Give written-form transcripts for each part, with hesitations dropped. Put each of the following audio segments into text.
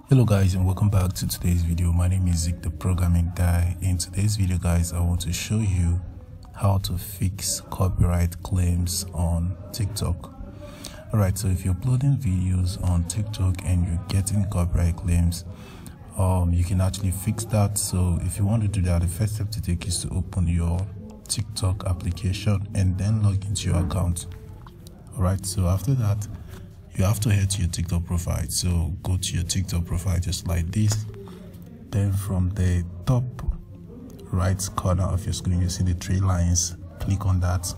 Hello guys, and welcome back to today's video. My name is Zeke, the programming guy. In today's video guys, I want to show you how to fix copyright claims on TikTok. Alright, so if you're uploading videos on TikTok and you're getting copyright claims, you can actually fix that. So if you want to do that, the first step to take is to open your TikTok application and then log into your account. Alright, so after that, you have to head to your TikTok profile. So go to your TikTok profile just like this. Then from the top right corner of your screen, you see the three lines. Click on that.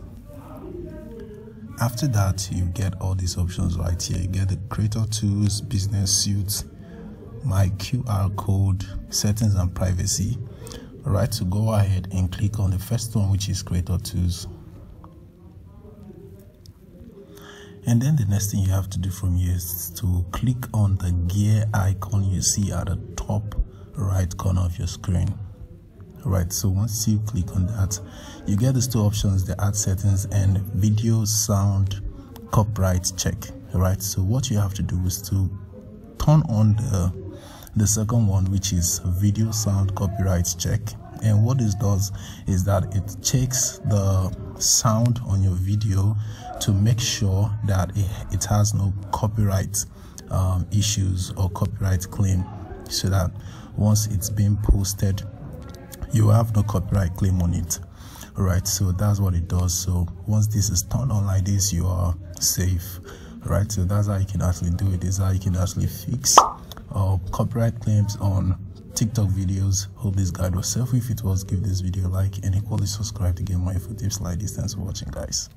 After that, you get all these options right here. You get the creator tools, business suite, my QR code, settings and privacy. Alright, so go ahead and click on the first one, which is creator tools. And then the next thing you have to do from here is to click on the gear icon you see at the top right corner of your screen. Right, so once you click on that, you get these two options, the ad settings and video sound copyright check. Right, so what you have to do is to turn on the second one, which is video sound copyright check. And what this does is that it checks the sound on your video to make sure that it has no copyright issues or copyright claim, so that once it's being posted, you have no copyright claim on it. All right, so that's what it does. So once this is turned on like this, you are safe. All right, so that's how you can actually do it. Is how you can actually fix copyright claims on TikTok videos. Hope this guide was helpful. If it was, give this video a like and equally subscribe to get more info tips like this. Thanks for watching, guys.